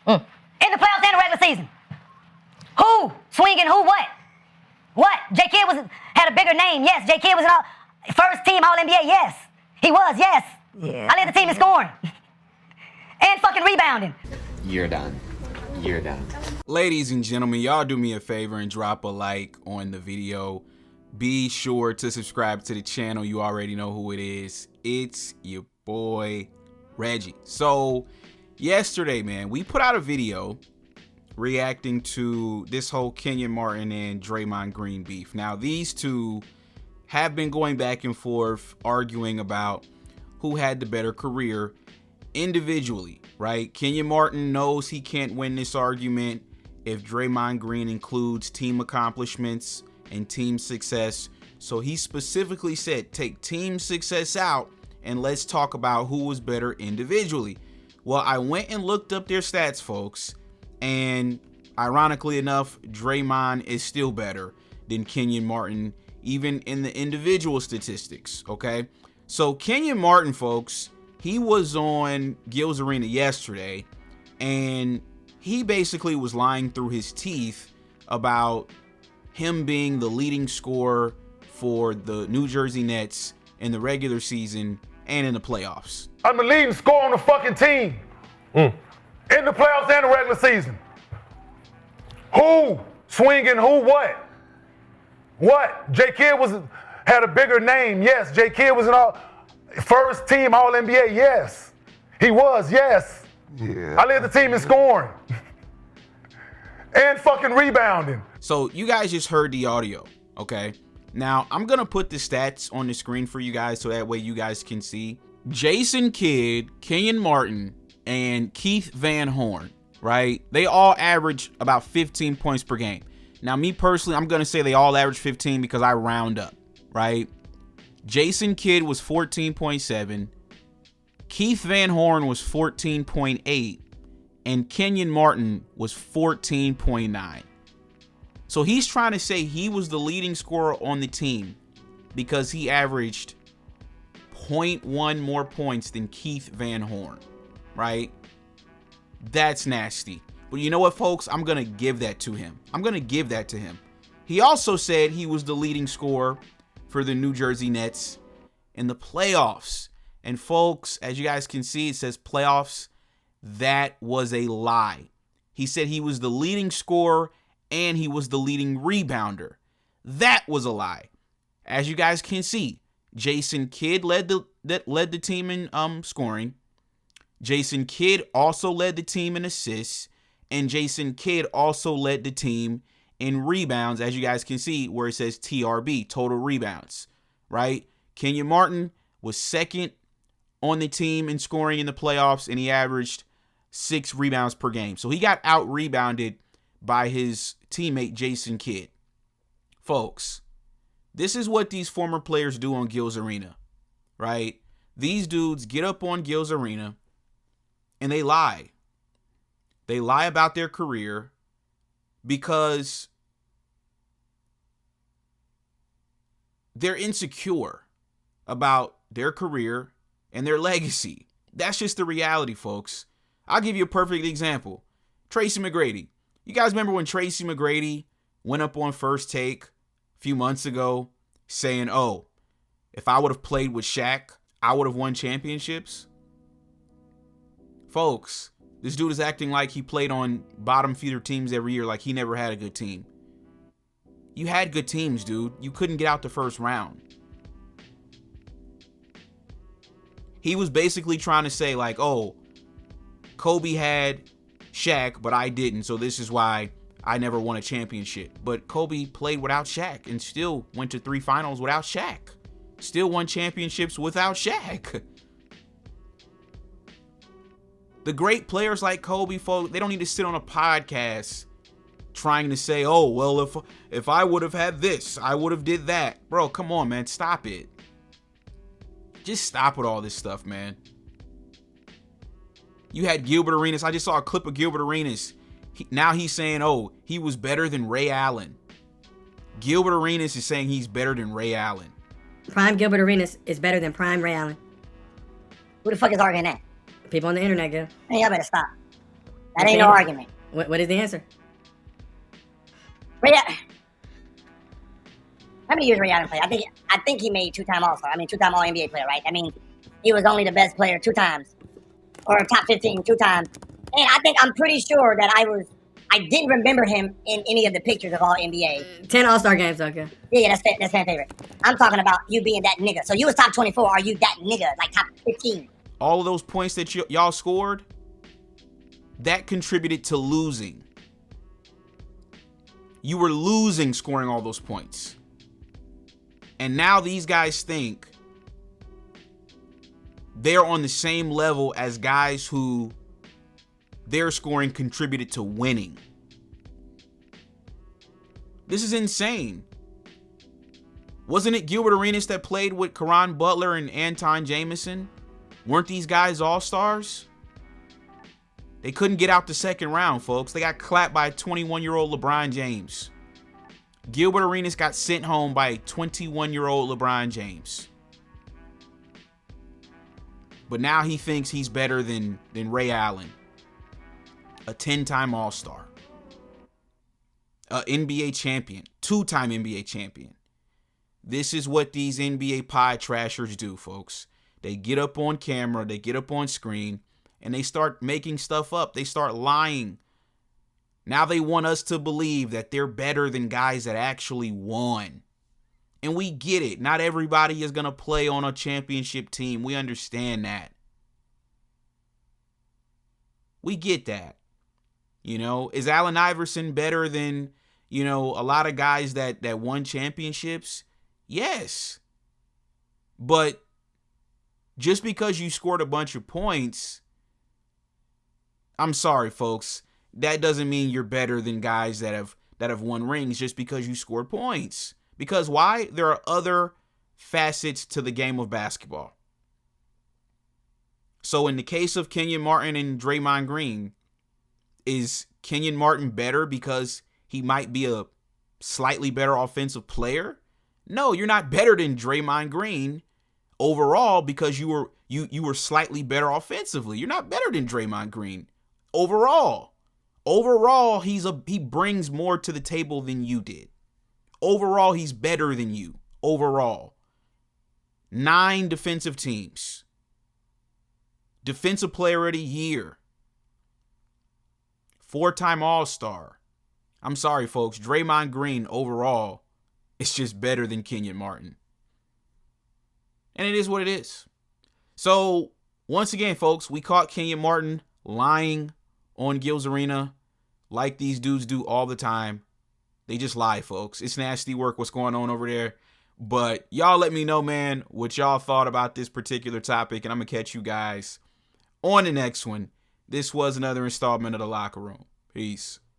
In the playoffs and the regular season. Who swinging? Who what? What? J. Kidd had a bigger name. Yes. J. Kidd was an first team All NBA. Yes. He was. Yes. Yeah. I led the team in scoring and fucking rebounding. You're done. You're done. Ladies and gentlemen, y'all do me a favor and drop a like on the video. Be sure to subscribe to the channel. You already know who it is. It's your boy Reggie. So yesterday, man, we put out a video reacting to this whole Kenyon Martin and Draymond Green beef. Now, these two have been going back and forth arguing about who had the better career individually, right? Kenyon Martin knows he can't win this argument if Draymond Green includes team accomplishments and team success. So he specifically said, take team success out and let's talk about who was better individually. Well, I went and looked up their stats, folks, and ironically enough, Draymond is still better than Kenyon Martin, even in the individual statistics, okay? So Kenyon Martin, folks, he was on Gils Arena yesterday, and he basically was lying through his teeth about him being the leading scorer for the New Jersey Nets in the regular season and in the playoffs. I'm the leading scorer on the fucking team. In the playoffs and the regular season. Who swinging? Who what? What? J. Kidd had a bigger name. Yes. J. Kidd was first team All NBA. Yes. He was. Yes. Yeah. I led the team in scoring and fucking rebounding. So you guys just heard the audio, okay? Now I'm gonna put the stats on the screen for you guys so that way you guys can see. Jason Kidd, Kenyon Martin, and Keith Van Horn, right? They all average about 15 points per game. Now, me personally, I'm going to say they all average 15 because I round up, right? Jason Kidd was 14.7. Keith Van Horn was 14.8. And Kenyon Martin was 14.9. So he's trying to say he was the leading scorer on the team because he averaged 0.1 more points than Keith Van Horn, right? That's nasty. But you know what, folks? I'm going to give that to him. I'm going to give that to him. He also said he was the leading scorer for the New Jersey Nets in the playoffs. And folks, as you guys can see, it says playoffs. That was a lie. He said he was the leading scorer and he was the leading rebounder. That was a lie. As you guys can see, Jason Kidd led the team in scoring. Jason Kidd also led the team in assists, and Jason Kidd also led the team in rebounds, as you guys can see where it says TRB, total rebounds, right? Kenyon Martin was second on the team in scoring in the playoffs, and he averaged 6 rebounds per game. So he got out-rebounded by his teammate Jason Kidd. Folks, this is what these former players do on Gils Arena, right? These dudes get up on Gils Arena and they lie. They lie about their career because they're insecure about their career and their legacy. That's just the reality, folks. I'll give you a perfect example. Tracy McGrady. You guys remember when Tracy McGrady went up on First Take a few months ago saying, oh, if I would have played with Shaq, I would have won championships? Folks, this dude is acting like he played on bottom feeder teams every year, like he never had a good team. You had good teams, dude. You couldn't get out the first round. He was basically trying to say like, oh, Kobe had Shaq, but I didn't, so this is why I never won a championship. But Kobe played without Shaq and still went to 3 finals without Shaq. Still won championships without Shaq. The great players like Kobe, folks, they don't need to sit on a podcast trying to say, oh, well, if I would have had this, I would have did that. Bro, come on, man. Stop it. Just stop with all this stuff, man. You had Gilbert Arenas. I just saw a clip of Gilbert Arenas. Now he's saying, oh, he was better than Ray Allen. Gilbert Arenas is saying he's better than Ray Allen. Prime Gilbert Arenas is better than Prime Ray Allen. Who the fuck is arguing that? People on the internet, girl. Hey, y'all better stop. That ain't no argument. What is the answer? Ray, how many years Ray Allen played? I think he made two-time All-Star. I mean, two-time All-NBA player, right? I mean, he was only the best player 2 times, or top 15 2 times. And I'm pretty sure that I didn't remember him in any of the pictures of All-NBA. 10 All-Star games, okay. Yeah, that's fan favorite. I'm talking about you being that nigga. So you was top 24. Are you that nigga, like top 15? All of those points that y'all scored, that contributed to losing. You were losing scoring all those points. And now these guys think they're on the same level as guys who their scoring contributed to winning. This is insane. Wasn't it Gilbert Arenas that played with Caron Butler and Anton Jameson? Weren't these guys all-stars? They couldn't get out the second round, folks. They got clapped by a 21-year-old LeBron James. Gilbert Arenas got sent home by a 21-year-old LeBron James. But now he thinks he's better than Ray Allen, a 10-time All-Star, an NBA champion, 2-time NBA champion. This is what these NBA pie trashers do, folks. They get up on camera, they get up on screen, and they start making stuff up. They start lying. Now they want us to believe that they're better than guys that actually won. And we get it. Not everybody is going to play on a championship team. We understand that. We get that. You know, is Allen Iverson better than, you know, a lot of guys that won championships? Yes. But just because you scored a bunch of points, I'm sorry, folks, that doesn't mean you're better than guys that have won rings just because you scored points. Because why? There are other facets to the game of basketball. So in the case of Kenyon Martin and Draymond Green, is Kenyon Martin better because he might be a slightly better offensive player? No, you're not better than Draymond Green overall because you were slightly better offensively. You're not better than Draymond Green overall. Overall, he brings more to the table than you did. Overall, he's better than you. Overall. 9 defensive teams. Defensive Player of the Year. 4-time All-Star. I'm sorry, folks. Draymond Green overall is just better than Kenyon Martin. And it is what it is. So, once again, folks, we caught Kenyon Martin lying on Gil's Arena like these dudes do all the time. They just lie, folks. It's nasty work what's going on over there. But y'all let me know, man, what y'all thought about this particular topic. And I'm going to catch you guys on the next one. This was another installment of The Locker Room. Peace.